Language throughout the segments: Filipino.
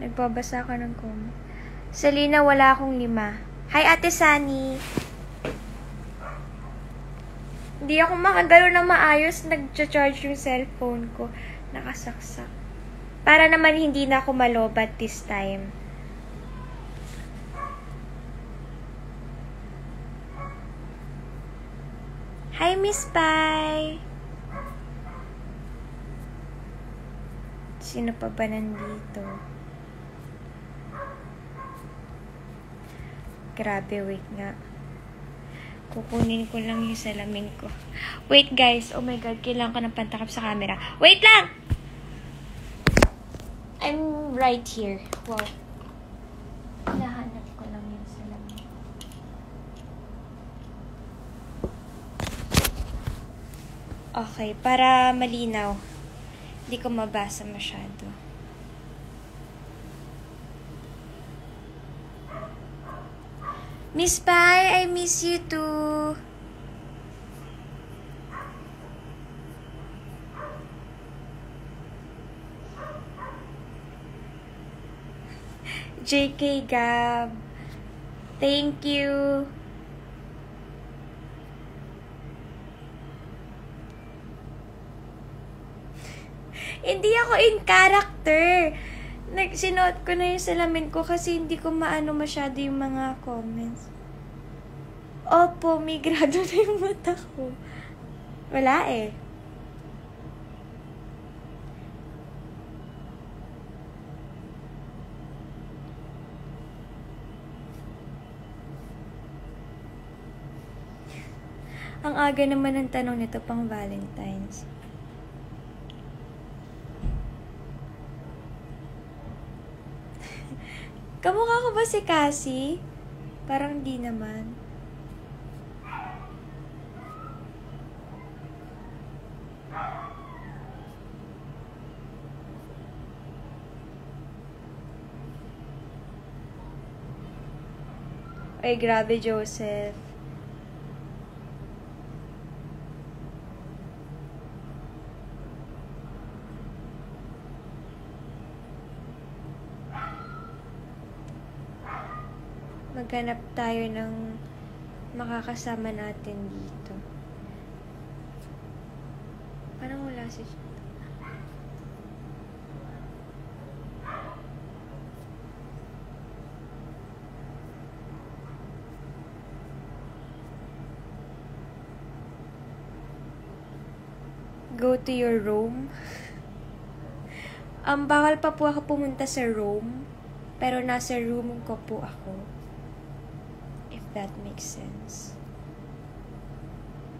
Nagbabasa ka ng comment. Selena, wala akong 5. Hi, Ate Sunny. Hindi ako makagalaw na maayos. Nag-charge yung cellphone ko. Nakasaksak. Para naman hindi na ako malobat this time. Hi, Miss Pai. Sino pa ba nandito? Grabe, wait nga. Kukunin ko lang yung salamin ko. Wait, guys. Oh my God, kailangan ko ng pantakap sa camera. Wait lang! I'm right here. Wow. Nahanap ko lang yung salamin. Okay, para malinaw. Hindi ko mabasa masyado. Miss Pai, I miss you too. JK Gab. Thank you. Hindi ako in character. Sinuot ko na yung salamin ko kasi hindi ko maano masyado yung mga comments. Opo, migrado na yung mata ko. Wala eh. Ang aga naman ng tanong nito pang Valentine's. Kamukha ko ba si Cassie? Parang di naman. Ay, grabe, Joseph. Maghanap tayo ng makakasama natin dito. Parang wala si... Go to your room. Bawal pa po ako pumunta sa room. Pero nasa room ko po ako. That makes sense.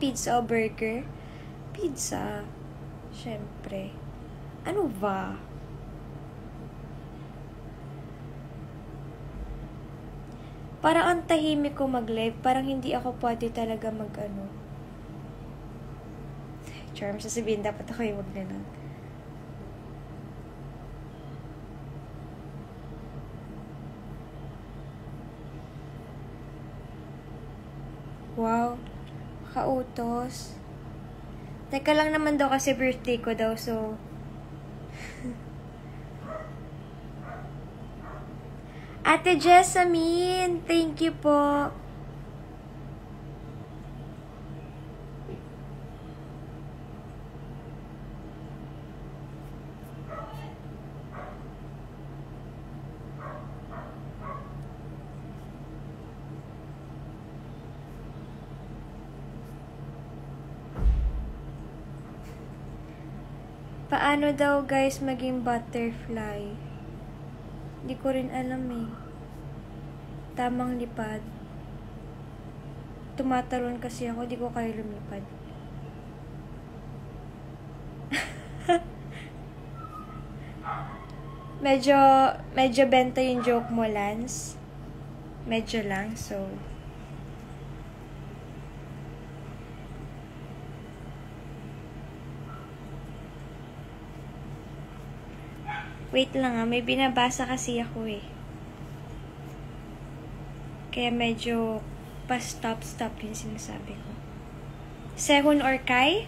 Pizza o burger? Pizza. Siyempre. Ano ba? Parang ang tahimik ko mag-live. Parang hindi ako pwede talaga mag-ano. Charm, sasabihin dapat ako yung wag-nalang. Wow, kautos. Teka lang naman daw kasi birthday ko daw, so... Ate Jessamine, thank you po. Paano daw guys maging butterfly? Hindi ko rin alam eh. Tamang lipad. Tumatalon kasi ako, di ko kaya lumipad. medyo benta yung joke mo, Lance. Medyo lang, so... Wait lang may binabasa kasi ako eh. Kaya medyo pa-stop yung sinasabi ko. Sehun or Kai?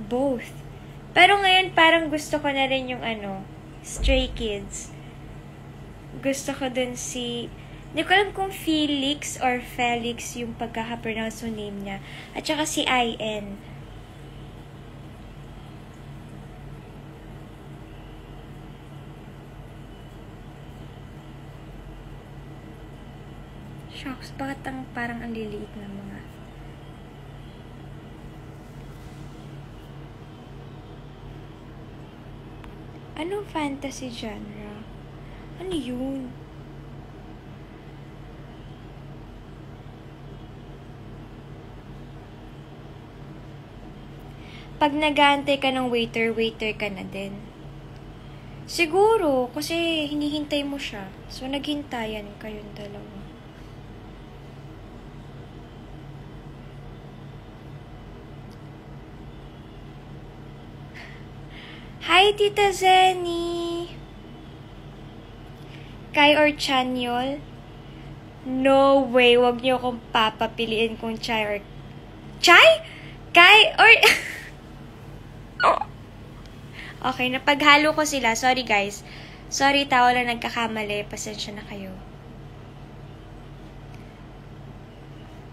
Both. Pero ngayon parang gusto ko na rin yung Stray Kids. Gusto ko dun si... Hindi ko alam kung Felix or Felix yung pagkaka-pronounce yung name niya. At saka si IN. Shocks, bakit parang ang liliit na mga... Anong fantasy genre? Ano yun? Pag nag-aantay ka ng waiter ka na din. Siguro, kasi hinihintay mo siya. So, naghintayan kayong dalawa. Hi, Tita Zenny! Kai or Chanyol? No way, wag niyo akong papapiliin kung Chai or... Chai? Kai or... Okay, napaghalo ko sila. Sorry, guys. Sorry, tao lang nagkakamali. Pasensya na kayo.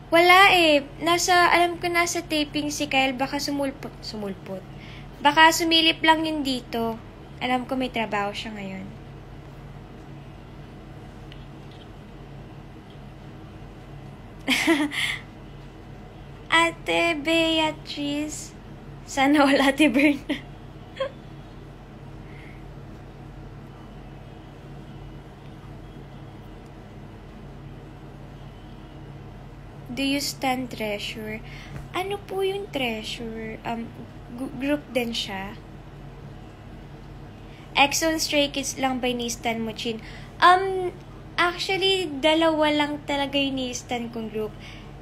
Wala eh. Alam ko nasa taping si Kyle. Baka sumulpot. Baka sumilip lang yun dito. Alam ko may trabaho siya ngayon. Ate Beatrice. Sana wala Ate Berna. Do you stand Treasure? Ano po yung Treasure? Group din siya. EXO and Stray Kids lang ba ni-stan mo, Chin? Actually, dalawa lang talaga yung ni-stan kong group.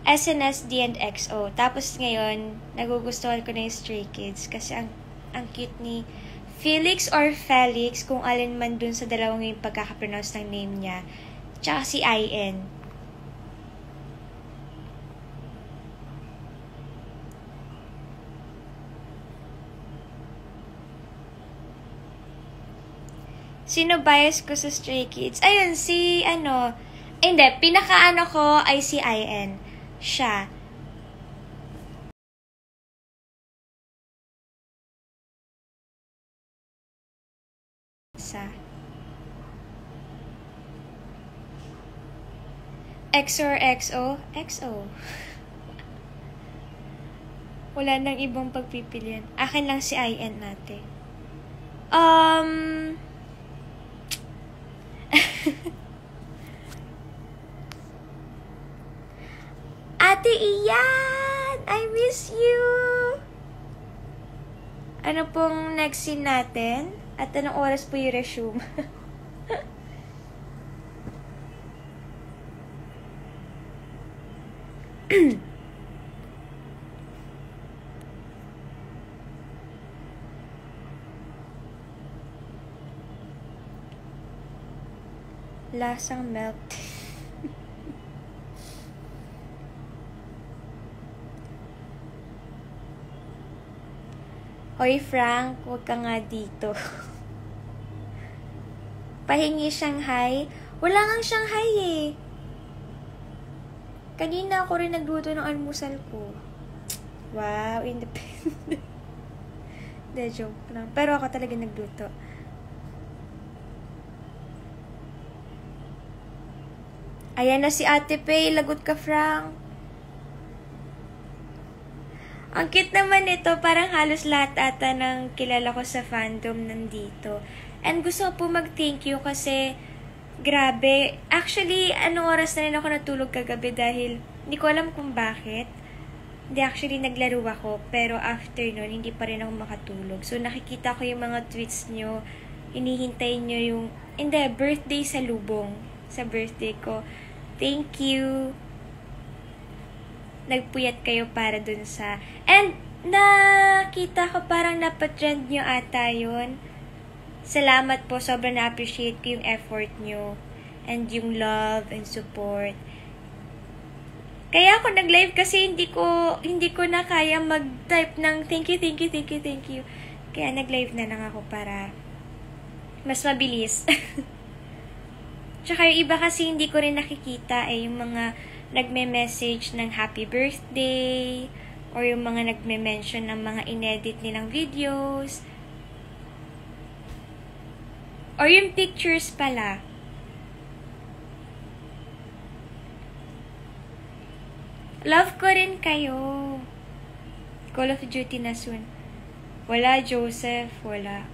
SNSD and EXO. Tapos ngayon, nagugustuhan ko na yung Stray Kids kasi ang cute ni Felix or Felix, kung alin man dun sa dalawang yung pagkakapronounce ng name niya. Tsaka si IN. Sino bias ko sa Stray Kids? Ayun, hindi, pinaka-ano ko ay si IN. Siya. EXO or EXO? EXO. Wala nang ibang pagpipilian. Akin lang si IN natin. Ate Ian! I miss you! Ano pong next scene natin? At anong oras po yung resume? Lasang milk tea. Hoy Frank, huwag ka nga dito. Pahingi Shanghai. Wala ngang Shanghai eh. Kanina ako rin nagluto ng almusal ko. Wow, independent. De, joke lang. Pero ako talaga nagluto. Ayan na si Ate Pay. Lagot ka, Frank. Ang cute naman ito. Parang halos lahat ata ng kilala ko sa fandom nandito. And gusto ko po mag-thank you kasi grabe. Actually, anong oras na rin ako natulog kagabi dahil hindi ko alam kung bakit. Hindi, actually naglaro ako. Pero after nun, hindi pa rin ako makatulog. So, nakikita ko yung mga tweets nyo. Hinihintay nyo yung, birthday sa lubong. Sa birthday ko. Thank you. Nagpuyat kayo para dun sa... And, nakita ko parang napatrend nyo ata yun. Salamat po. Sobrang na-appreciate ko yung effort nyo. And yung love and support. Kaya ako nag-live kasi hindi ko na kaya mag-type ng thank you. Kaya nag-live na lang ako para Mas mabilis. Tsaka yung iba kasi hindi ko rin nakikita yung mga nagme-message ng happy birthday or yung mga nagme-mention ng mga inedit nilang videos or yung pictures pala. Love ko rin kayo. Call of Duty na soon. Wala, Joseph. Wala.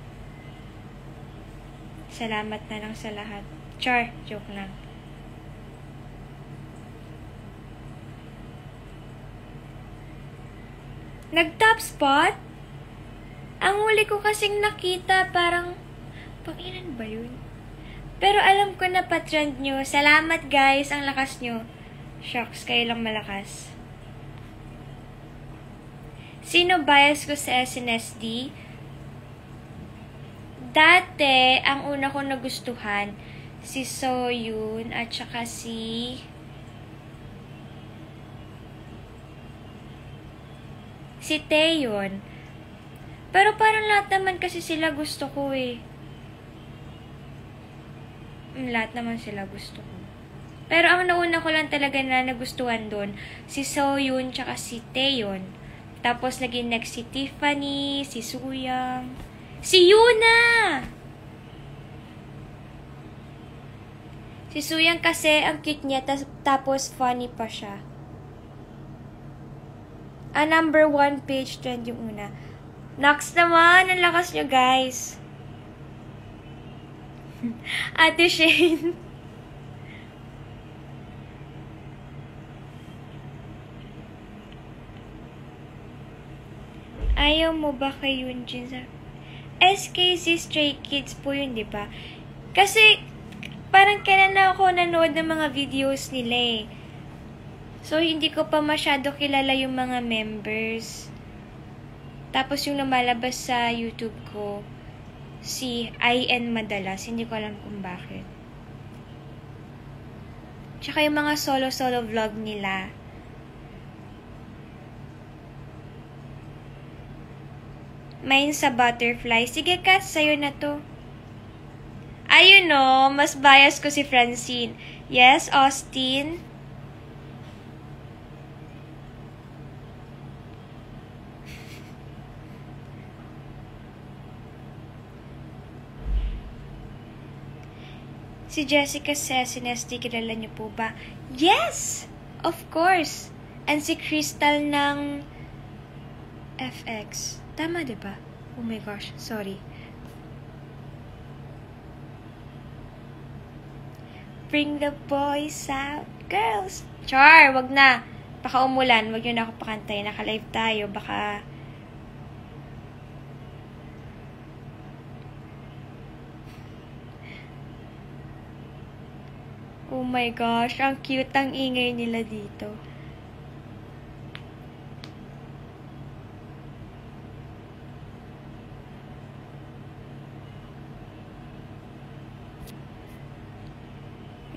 Salamat na lang sa lahat. Char, joke lang. Nag-top spot? Ang huli ko kasing nakita, parang, pangilan ba yun? Pero alam ko na pa-trend nyo. Salamat guys, ang lakas nyo. Shucks, kayo lang malakas. Sino bias ko sa SNSD? Dati, ang una ko nagustuhan, si Soyun at saka si Taeyeon. Pero parang lahat naman kasi sila gusto ko eh. Lahat naman sila gusto ko. Pero ang nauna ko lang talaga na nagustuhan doon, si Soyun tsaka si Taeyeon. Tapos naging next si Tiffany, si Suyang, si Yuna! Si Suyang kasi, ang cute niya, tapos funny pa siya. Number 1 page trend yung una. Next naman, ang lakas nyo guys. Ate Shane. Ayaw mo ba kay Yoonjin sa... SKC Stray Kids po yun, di ba? Kasi, parang kailan na ako nanood ng mga videos nila eh. So, hindi ko pa masyado kilala yung mga members. Tapos yung lumalabas sa YouTube ko, si IN madalas. Hindi ko alam kung bakit. Tsaka yung mga solo-solo vlog nila. Main sa Butterfly. Sige, Kat, sa'yo na to. Ayun no, mas bias ko si Francine. Yes, Austin. Si Jessica Cesines, di kilala niyo po ba? Yes! Of course! And si Crystal ng FX. Tama, di ba? Oh my gosh, sorry. Bring the boys out, girls! Char, wag na. Baka umulan, wag yun ako pakantay. Naka-live tayo, baka... Oh my gosh, ang cute ang ingay nila dito.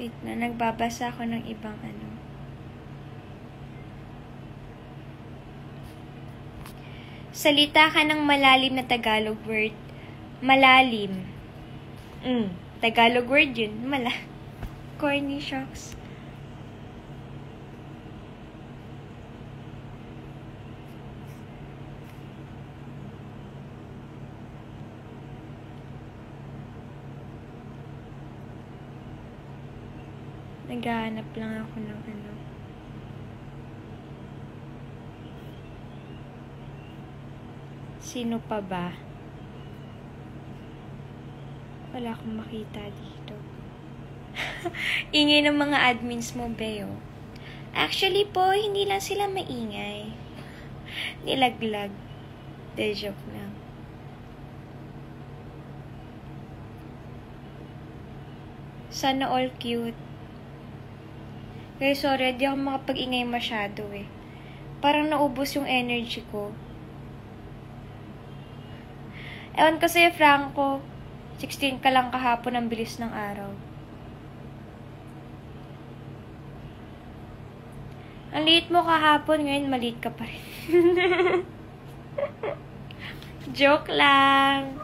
Wait na, nagbabasa ako ng ibang ano. Salita ka ng malalim na Tagalog word. Malalim. Tagalog word yun. Corny shocks. Naghahanap lang ako ng ano. Sino pa ba? Wala akong makita dito. Ingay ng mga admins mo, Beo. Actually po, hindi lang sila maingay. Nilaglag. De joke lang. Sana all cute. Guys, sorry, di ako makapag-ingay masyado eh. Parang naubos yung energy ko. Ewan ko sa'yo, Franco. 16 ka lang kahapon, ang bilis ng araw. Ang liit mo kahapon, ngayon maliit ka pa rin. Joke lang.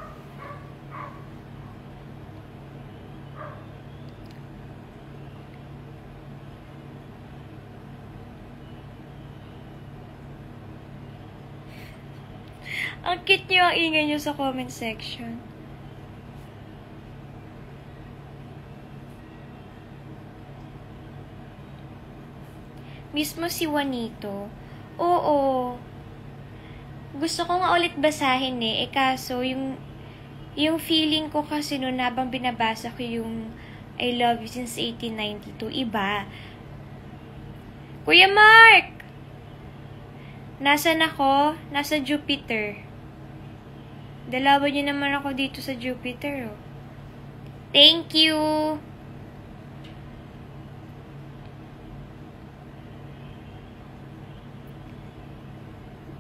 Ang cute niyo, ang ingay niyo sa comment section. Mismo si Juanito. Oo. Gusto ko nga ulit basahin eh. Kaso, yung feeling ko kasi noon habang binabasa ko yung I Love You Since 1892, iba. Kuya Mark! Nasaan ako? Nasa Jupiter. Dalawa niyo naman ako dito sa Jupiter, oh. Thank you!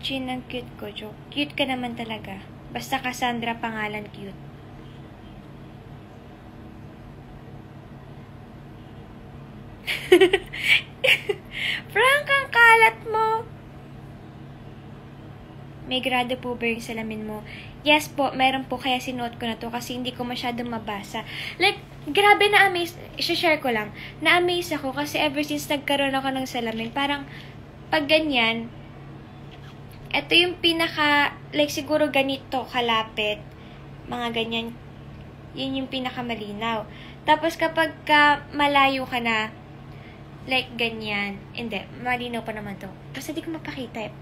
Chin, ang cute ko, joke. Cute ka naman talaga. Basta Cassandra pangalan, cute. Frank, ang kalat mo! May grado po ba yung salamin mo? Yes po, meron po, kaya sinuot ko na to kasi hindi ko masyadong mabasa. Like, grabe na-amaze, i-share ko lang, na-amaze ako kasi ever since nagkaroon ako ng salamin, parang pag ganyan, ito yung pinaka, like siguro ganito kalapit, mga ganyan, yun yung pinaka malinaw. Tapos kapag malayo ka na, like ganyan, hindi, malinaw pa naman to. Kasi di ko mapakita eh.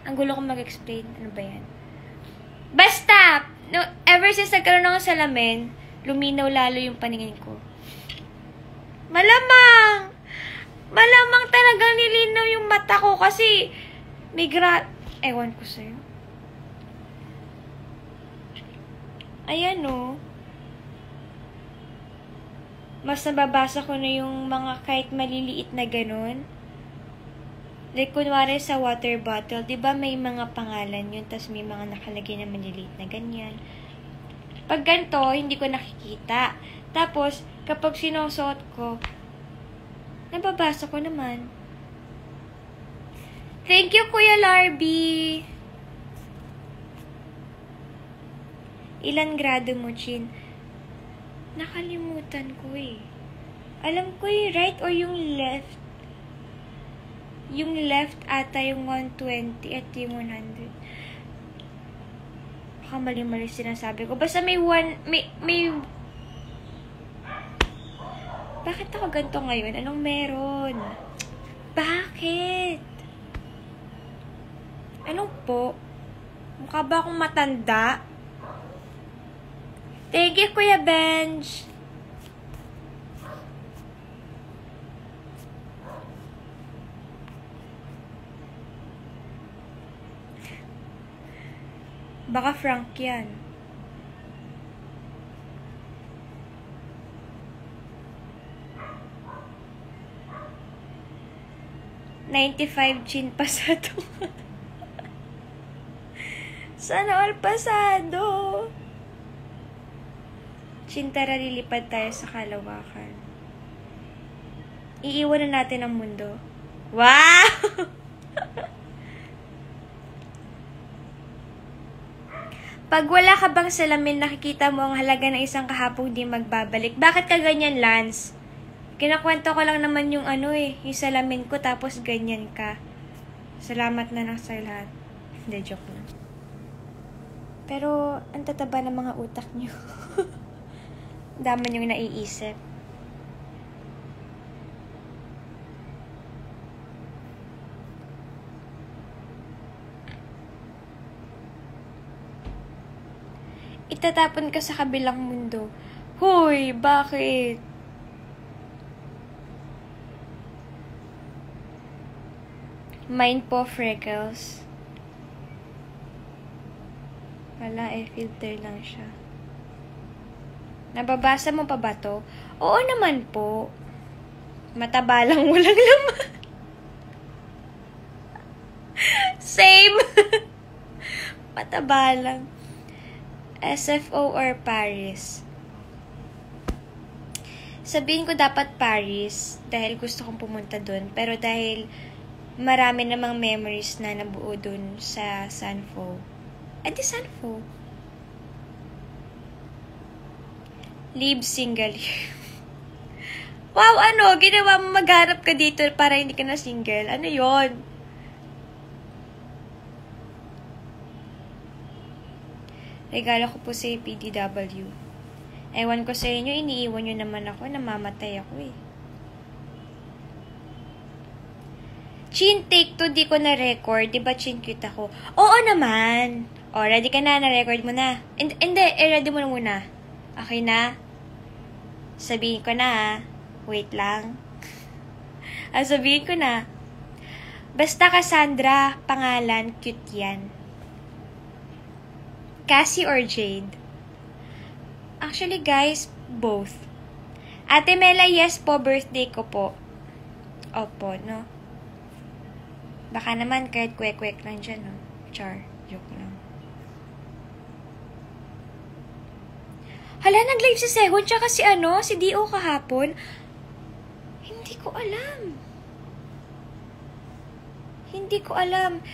Ang gulo kong mag-explain. Ano ba yan? Basta! No, ever since nagkaroon ako sa salamin, luminaw lalo yung paningin ko. Malamang! Malamang talagang nilinaw yung mata ko kasi may ewan ko sa'yo. Ayan o. Mas nababasa ko na yung mga kahit maliliit na ganun. Like, kunwari sa water bottle, di ba may mga pangalan yun, tas may mga nakalagay na maliliit na ganyan. Pag ganito, hindi ko nakikita. Tapos, kapag sinusuot ko, nababasa ko naman. Thank you, Kuya Larby! Ilan grado mo, Chin? Nakalimutan ko eh. Alam ko yung right or yung left. Yung left ata yung 120 at yung 100. Baka mali-mali sinasabi ko. Basta may Bakit ako ganito ngayon? Anong meron? Bakit? Anong po? Mukha ba akong matanda? Thank you, Kuya Benj. Baka Frank yan. $95 Chin pasado. Sana all pasado. Chin, tara lilipad tayo sa kalawakan. Iiwan na natin ang mundo. Wow! Pag wala ka bang salamin, nakikita mo ang halaga ng isang kahapong di magbabalik. Bakit ka ganyan, Lance? Kinakwento ko lang naman yung yung salamin ko, tapos ganyan ka. Salamat na lang sa lahat. Hindi, joke na. Pero, ang tataba ng mga utak nyo. Dami yung naiisip. Itatapon ka sa kabilang mundo. Hoy, bakit? Mine po, freckles. Wala filter lang siya. Nababasa mo pa ba to? Oo naman po. Mataba lang, walang laman. Same. Mataba lang. SFO or Paris? Sabihin ko dapat Paris dahil gusto kong pumunta dun. Pero dahil marami namang memories na nabuo dun sa Sanfo. Di Sanfo. Live single. Wow, ginawa mo maghanap ka dito para hindi ka na single. Ano yon? Regalo ko po sa PDW. Ewan ko sa inyo, iniiwan nyo naman ako, namamatay ako eh. Chin, take 2, di ko na-record. Diba chin cute ako? Oo naman! O, ready ka na? Na-record mo na. Hindi, ready mo na muna. Okay na? Sabihin ko na ha. Wait lang. Sabihin ko na. Basta Cassandra, pangalan, cute yan. Cassie or Jade? Actually guys, both. Ate Mela, yes po, birthday ko po. Opo, no? Baka naman kahit kwek-kwek lang dyan, no? Char, joke lang. Hala, nag-live si Sehun, tsaka si Dio kahapon. Hindi ko alam. Hindi ko alam.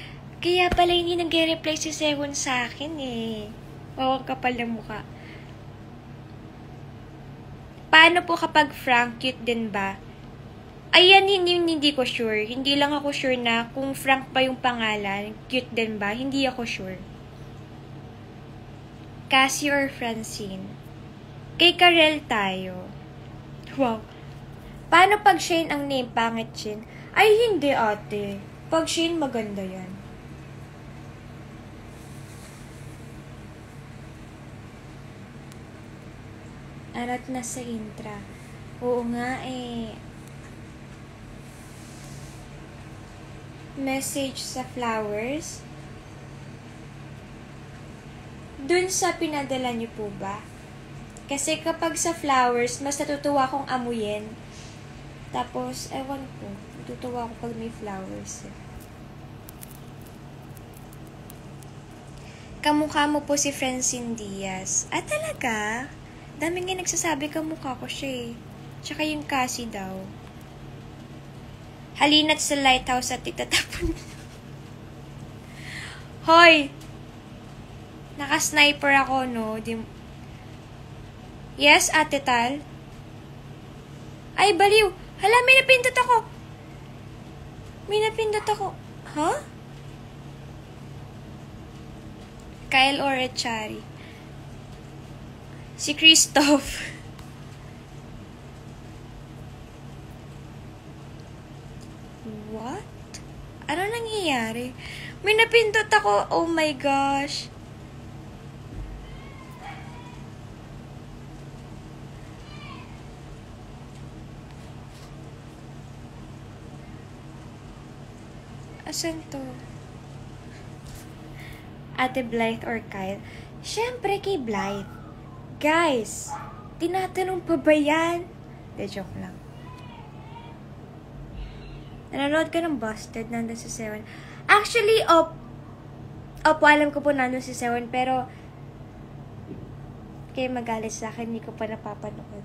Kaya pala hindi nag-reply si Sehun sa akin eh. Oo, kapal ng mukha. Paano po kapag Frank, cute din ba? Ayan, hindi ko sure. Hindi lang ako sure na kung Frank pa yung pangalan, cute din ba? Hindi ako sure. Cassie or Francine? Kay Karel tayo. Wow. Paano pag Shane ang name, pangit Shane? Ay, hindi ate. Pag Shane, maganda yan. Arat na sa intra. Oo nga eh. Message sa flowers. Dun sa pinadala niyo po ba? Kasi kapag sa flowers, mas natutuwa akong amuyin. Tapos, ewan ko. Natutuwa ako pag may flowers. Kamukha mo po si Francine Diaz. Ah, talaga? Daming nga nagsasabi kamukha ko siya eh. Tsaka yung Cassie daw. Halinat sa lighthouse at itatapon. Hoy! Naka-sniper ako, no? Yes, Ate Tal? Ay, baliw! Hala, may napindot ako! May napindot ako. Huh? Kyle or Echari? Si Christoph. What? Ano nangyayari? May napindot ako. Oh my gosh. Asan to? Ate Blythe or Kyle? Siyempre kay Blythe. Guys, tinatanong pa ba yan? De, joke lang. Nanonood ka ng Busted, nandun si Seven. Actually, opo, alam ko po nandun si Seven, pero kayo magalit sa akin, hindi ko pa napapanood.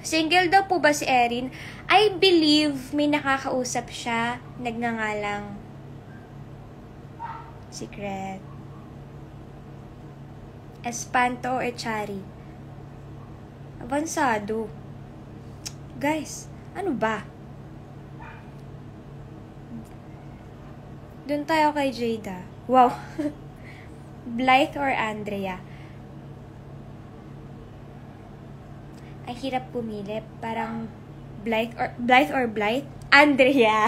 Single daw po ba si Erin? I believe may nakakausap siya, nagngangalang Secret. Espanto o Echari? Avansado. Guys, ano ba? Doon tayo kay Jada. Wow. Blythe or Andrea? Ang hirap pumili. Parang Blythe or Blythe? Andrea.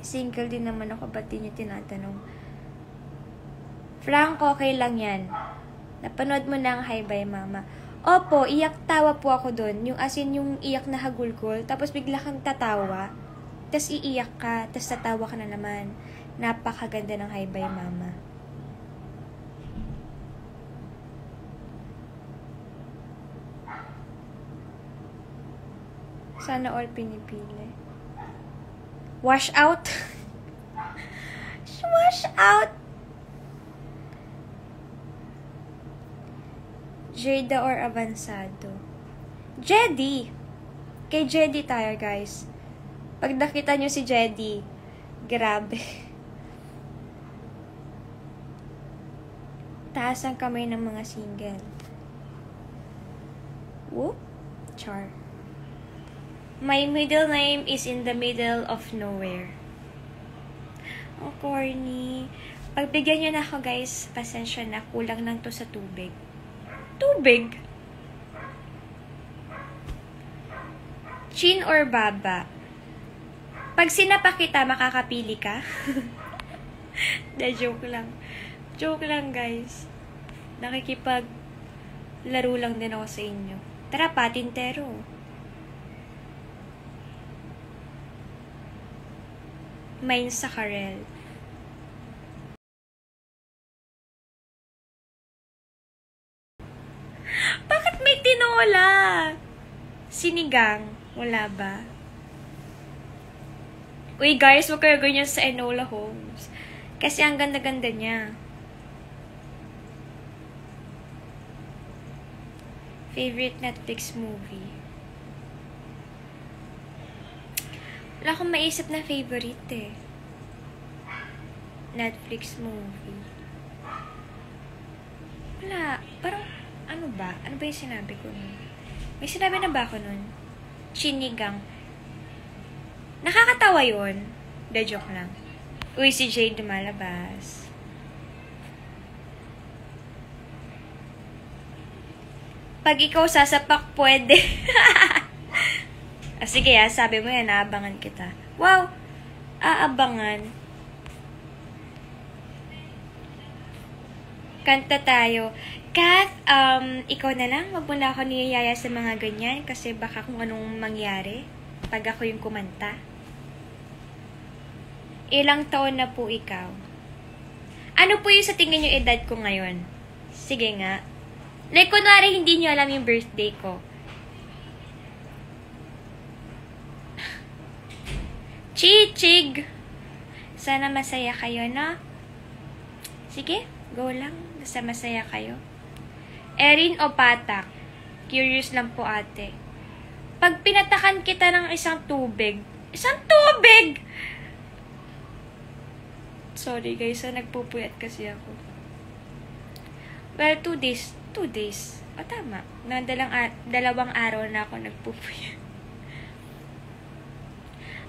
Single din naman ako. Ba't di niyo tinatanong? Frank, okay lang yan. Napanood mo na ang Hi Bye Mama. Opo, iyak tawa po ako doon. Yung as in, yung iyak na hagulgol. Tapos bigla kang tatawa. Tapos iiyak ka. Tapos tatawa ka na naman. Napakaganda ng Hi Bye Mama. Sana all pinipili. Wash out? Wash out? Jada or Avansado? Jedi! Kay Jedi tayo, guys. Pag nakita nyo si Jedi, grabe. Taas ang kamay ng mga single. Whoop! Char. My middle name is in the middle of nowhere. Oh, corny. Pagbigyan nyo na ako, guys. Pasensya na. Kulang lang to sa tubig. Tubig? Chin or baba? Pag sinapa kita, makakapili ka? Joke lang. Joke lang, guys. Nakikipag laro lang din ako sa inyo. Tara, patintero. Mine sa Karel. Bakit may tinola? Sinigang. Wala ba? Uy guys, huwag kayo ganyan sa Enola Holmes. Kasi ang ganda-ganda niya. Favorite Netflix movie? Wala akong maisip na favorite eh. Netflix movie. Wala. Parang, ano ba? Ano ba yung sinabi ko nun? May sinabi na ba ako nun? Sinigang. Nakakatawa yun. De joke lang. Uy, si Jade lumalabas. Pag ikaw sasapak, pwede. Sige sabi mo yan, aabangan kita. Wow! Aabangan. Kanta tayo. Kath, ikaw na lang. Wag mo na ako niyayaya sa mga ganyan kasi baka kung anong mangyari pag ako yung kumanta. Ilang taon na po ikaw? Ano po yung sa tingin yung edad ko ngayon? Sige nga. Like, kunwari hindi nyo alam yung birthday ko. Chichig! Sana masaya kayo, no? Sige, go lang. Basta masaya kayo. Erin o Patak? Curious lang po, ate. Pag pinatakan kita ng isang tubig. Isang tubig! Sorry guys, nagpupuyat kasi ako. Well, 2 days. 2 days. O tama. Dalawang araw na ako nagpupuyat.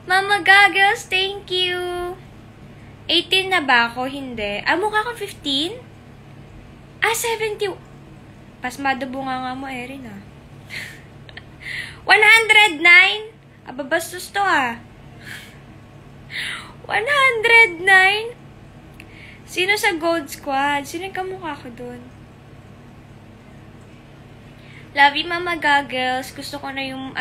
Mama Goggles, thank you! 18 na ba ako? Hindi. Mukha akong 15? 70. Pasmado bunga nga mo, Erin, 109? Bastos to, 109? Sino sa Gold Squad? Sino yung kamukha ko dun? Love you, Mama Goggles. Gusto ko na yung,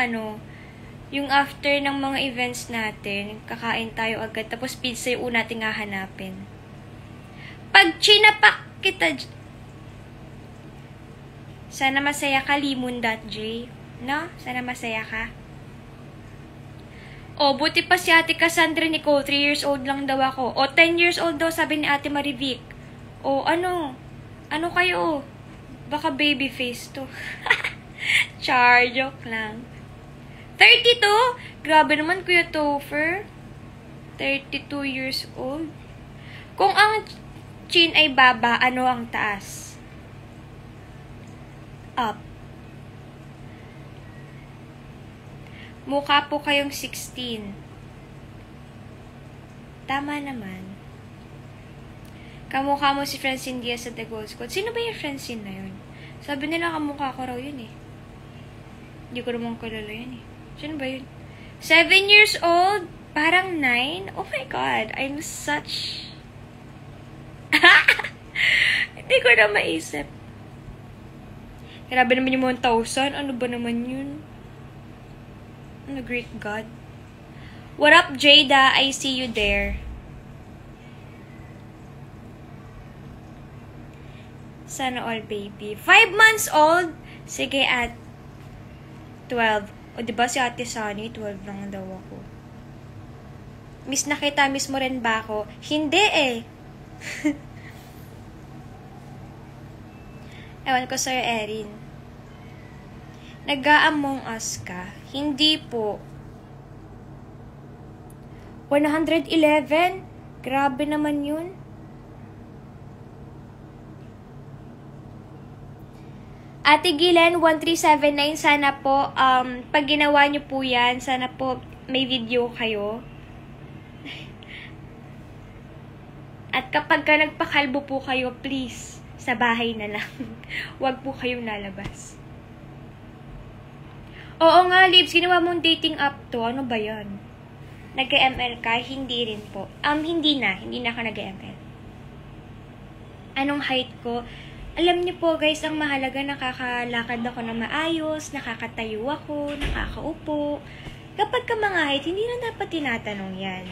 yung after ng mga events natin, kakain tayo agad, tapos pizza yung una natin hahanapin. Pag chinapak kita, sana masaya ka, Limon.j. No? Sana masaya ka. Buti pa si Ate Cassandra Nicole, 3 years old lang daw ako. 10 years old daw, sabi ni Ate Marivic. Ano kayo? Baka baby face to. Char, joke lang. 32? Grabe naman, Kuya Topher. 32 years old. Kung ang chin ay baba, ano ang taas? Up. Mukha po kayong 16. Tama naman. Kamukha mo si Francine Diaz sa The Gold Squad. Sino ba yung Francine na yun? Sabi nila kamukha ko raw yun eh. Hindi ko naman kilala yun eh. Sino ba yun? 7 years old? Parang 9? Oh my God. I'm such... Hindi ko na maisip. Grabe naman yung 1,000. Ano ba naman yun? Ano, great God. What up, Jada? I see you there. Sana all, baby. 5 months old? Sige, at 12. O, diba si Ate Sunny? 12 lang daw ako. Miss na kita, miss mo rin ba ako? Hindi eh. Ewan ko sa'yo, Erin. Nag-a-Among Us ka? Hindi po. 111? Grabe naman yun. Ate Gilen, 1379, sana po, pag ginawa nyo po yan, sana po may video kayo. At kapag ka nagpakalbo po kayo, please, sa bahay na lang. Huwag po kayong lalabas. Oo nga, Libs, ginawa mong dating app to. Ano ba yan? Nag-ML ka? Hindi rin po. Hindi na ako nag-ML. Anong height ko? Alam niyo po guys, ang mahalaga, nakakalakad ako na maayos, nakakatayo ako, nakakaupo. Kapag ka mga height, hindi na dapat tinatanong yan.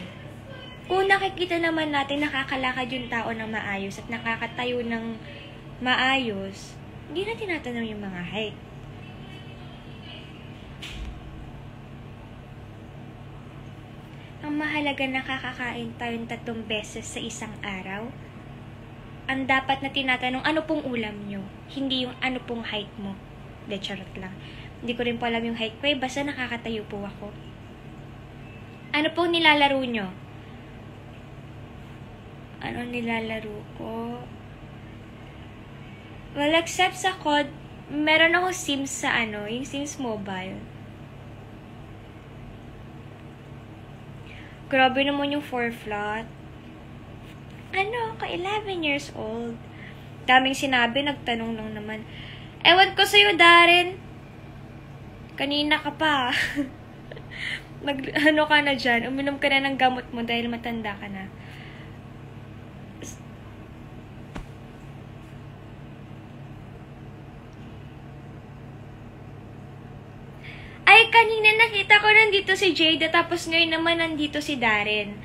Kung nakikita naman natin nakakalakad yung tao ng maayos at nakakatayo ng maayos, hindi na tinatanong yung mga height. Ang mahalaga, nakakakain tayong 3 beses sa isang araw. Ang dapat na tinatanong, ano pong ulam nyo? Hindi yung ano pong height mo. De, charot lang. Hindi ko rin po alam yung height ko eh, basta nakakatayo po ako. Ano pong nilalaro nyo? Ano nilalaro ko? Well, except sa COD, meron ako Sims sa yung Sims Mobile. Grabe naman yung 4-flat. Ako 11 years old. Daming sinabi, nagtanong lang naman. Ewan ko sa'yo, Darren. Kanina ka pa. Ka na dyan. Uminom ka na ng gamot mo dahil matanda ka na. Ay, kanina nakita ko nandito si Jada, tapos ngayon naman nandito si Darren.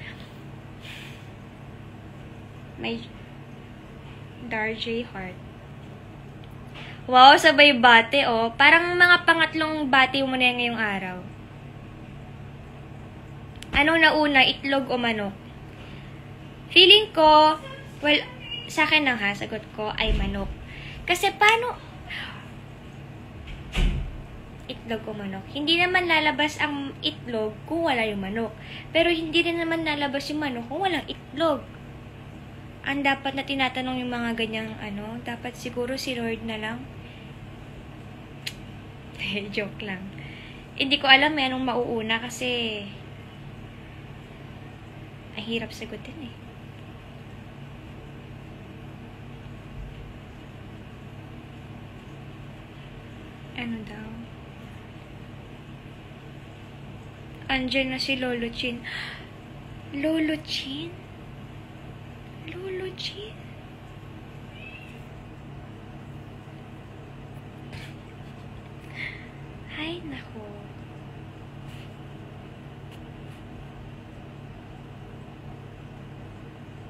May Darjay Heart. Wow, sabay bate, oh. Parang mga pangatlong bate mo na yan ngayong araw. Anong nauna, itlog o manok? Feeling ko, well, sa akin lang ha, sagot ko ay manok. Kasi paano itlog o manok? Hindi naman lalabas ang itlog kung wala yung manok. Pero hindi rin naman lalabas yung manok kung walang itlog. Ang dapat na tinatanong yung mga ganyang dapat siguro si Lord na lang. Joke lang. Hindi ko alam anong mauuna kasi ang hirap sagutin eh. Ano daw? Andyan na si Lolo Chin. Lolo Chin? Lolo Chin? Ay, nako.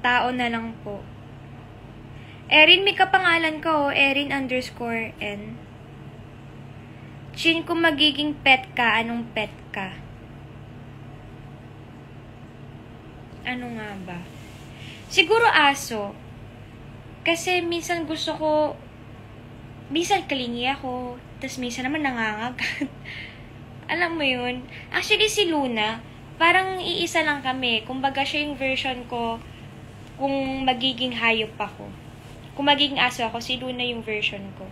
Tao na lang po. Erin, may kapangalan ka oh. Erin_N. Chin, kung magiging pet ka, anong pet ka? Ano nga ba? Siguro aso. Kasi minsan gusto ko, minsan kalingi ako, tas minsan naman nangangagat. Alam mo yun? Actually, si Luna, parang iisa lang kami. Kumbaga siya yung version ko kung magiging hayop ako. Kung magiging aso ako, si Luna yung version ko.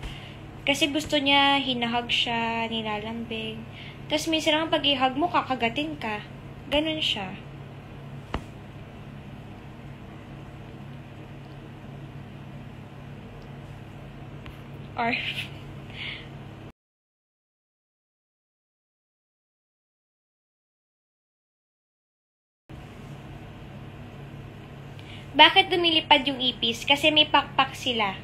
Kasi gusto niya, hinahag siya, nilalambing. Tas minsan naman pag ihag mo, kakagatin ka. Ganun siya. Or bakit lumilipad yung ipis? Kasi may pakpak sila.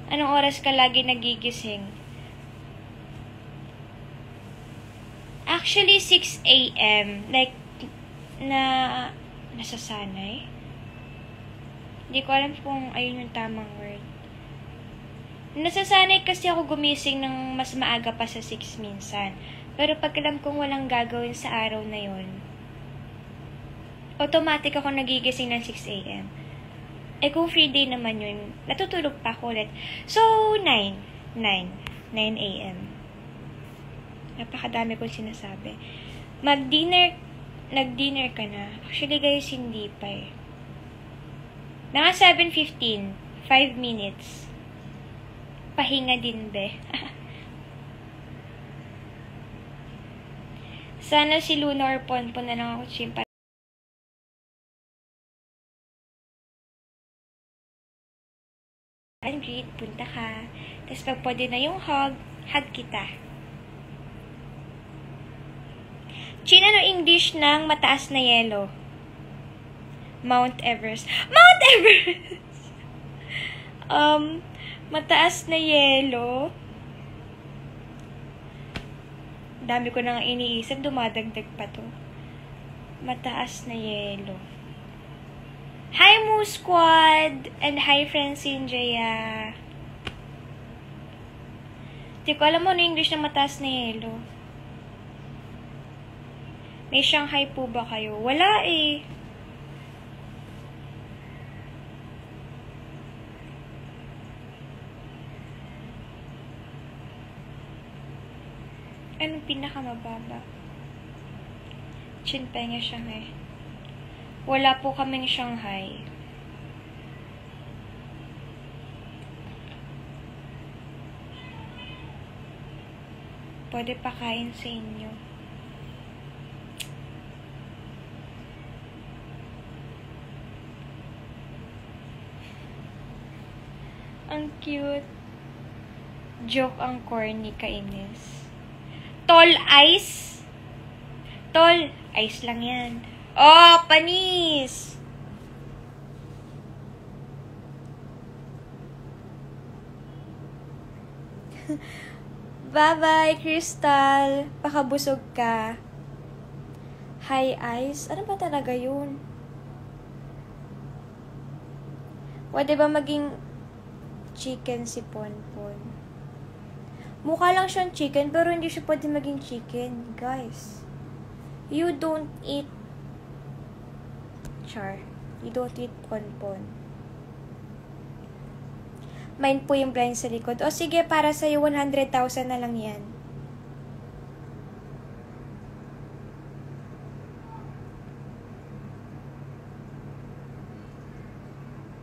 Anong oras ka lagi nagigising? Actually, 6 a.m. Like, nasasanay? Hindi ko alam kung ayun yung tamang word. Nasasanay kasi ako gumising ng mas maaga pa sa 6 minsan. Pero pag alam kong walang gagawin sa araw na yun, automatic ako nagigising ng 6 a.m. Eh kung free day naman yun, natutulog pa ako ulit. So, 9 a.m. Napakadami kong sinasabi. Nag-dinner ka na. Actually guys, hindi pa eh. Mga 7:15, 5 minutes. Pahinga din, be. Sana si Luna or Ponpon na lang ako chimpa. Greet, punta ka. Tapos pag pwede na yung hug kita. Chin, ano English ng mataas na yelo? Mount Everest. Mount Everest! Mataas na yelo. Dami ko nang iniisip, dumadagdag pa to. Mataas na yelo. Hi, Moo Squad! And hi, Francine Jaya. Di ko alam mo ano English na mataas na yelo. May Shanghai po ba kayo? Wala eh. Anong pinakamababa? Chinpenga Shanghai. Wala po kaming Shanghai. Pwede pakain sa inyo. Ang cute. Joke ang corny, kainis. Tall ice? Tall, ice lang yan. Oh, panis! Bye-bye, Crystal. Pakabusog ka. Hi, ice. Ano ba talaga yun? Pwede ba maging chicken si Ponpon? Mukha lang siyang chicken, pero hindi siya pwede maging chicken. Guys, you don't eat char. You don't eat Ponpon. Mine po yung blind sa likod. O sige, para sa'yo, 100,000 na lang yan.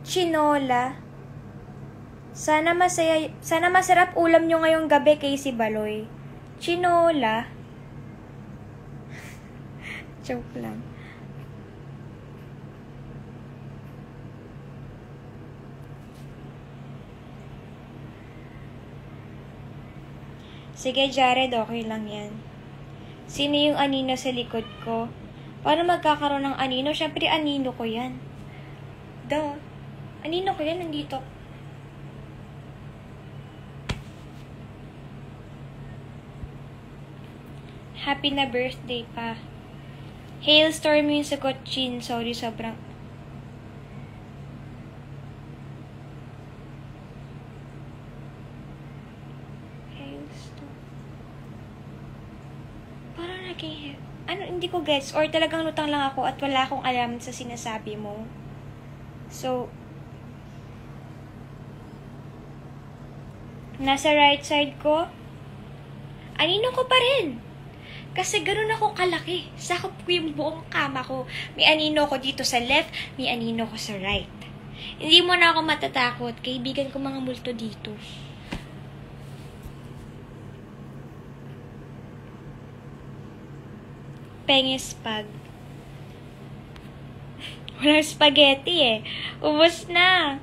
Chinola. Sana masarap ulam nyo ngayong gabi, Casey Baloy. Chinola. Joke lang. Sige, Jared, okay lang yan. Sino yung anino sa likod ko? Paano magkakaroon ng anino? Syempre, anino ko yan. Duh. Anino ko yan, nandito. Happy na birthday pa. Hailstorm yung sagot, Chin. Sorry, sobrang... Hailstorm. Parang naging... Ano, hindi ko gets. Or talagang lutang lang ako at wala akong alam sa sinasabi mo. So... Nasa right side ko? Anino ko pa rin. Kasi ganun ako kalaki. Sakop ko yung buong kama ko. May anino ko dito sa left, may anino ko sa right. Hindi mo na ako matatakot. Kaibigan ko mga multo dito. Penges pag. Walang spaghetti eh. Ubos na.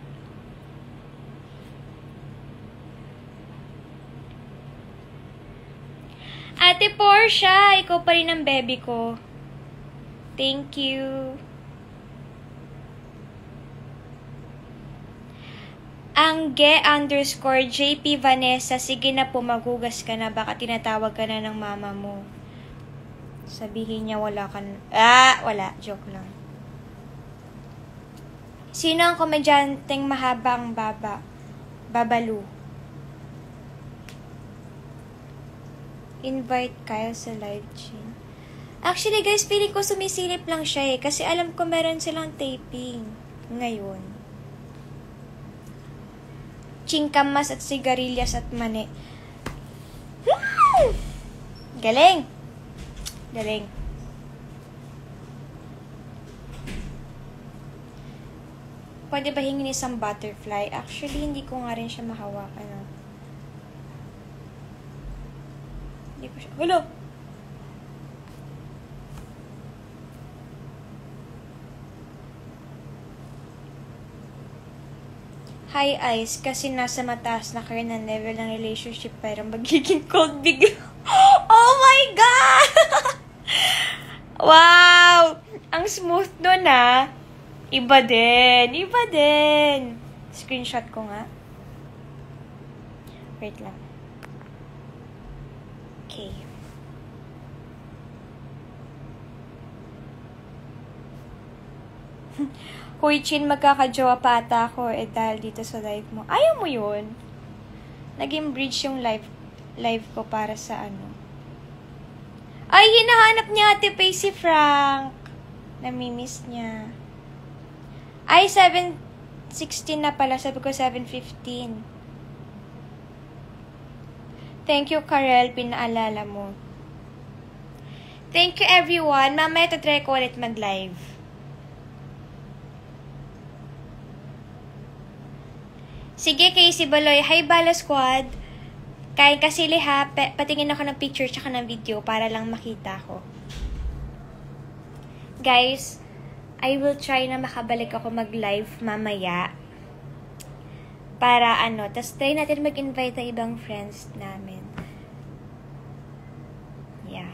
Ate Portia, ikaw pa rin ang baby ko. Thank you. Angge_JP Vanessa, sige na po, magugas ka na. Baka tinatawag ka na ng mama mo. Sabihin niya wala ka na. Wala. Joke lang. Sino ang komedyanteng mahabang baba? Babalu. Invite Kyle sa live chin. Actually, guys, feeling ko sumisilip lang siya eh. Kasi alam ko meron silang taping ngayon. Chingkamas at sigarilyas at mani. Galing! Galing. Pwede ba hingin isang butterfly? Actually, hindi ko nga rin siya mahawakan. Hindi ko siya... Hello! Hi, Ice. Kasi nasa mataas na kayo na level ng relationship pero magiging cold bigla. Oh my God! Wow! Ang smooth nun ah. Iba din. Iba din. Screenshot ko nga. Wait lang. Okay. Kuy Chin, magkakajowa pa ata ako dahil dito sa live mo. Ayaw mo yun? Naging bridge yung live ko para sa ano. Ay, hinahanap niya Ate Pay si Frank. Namimiss niya. Ay, 7:16 na pala. Sabi ko 7:15. Thank you, Karel. Pinaalala mo. Thank you, everyone. Mamaya tatry ko ulit mag-live. Sige, Casey Baloy. Hi, Bala Squad. Kain kasi liha. Patingin ako ng picture tsaka ng video para lang makita ko. Guys, I will try na makabalik ako mag-live mamaya. Para tas try natin mag-invite ng ibang friends namin. Yeah.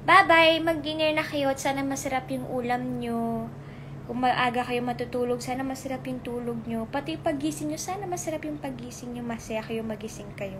Bye-bye! Mag-dinner na kayo at sana masarap yung ulam nyo. Kung maaga kayo matutulog, sana masarap yung tulog nyo. Pati pagising nyo, sana masarap yung pagising nyo. Masaya kayo magising kayo.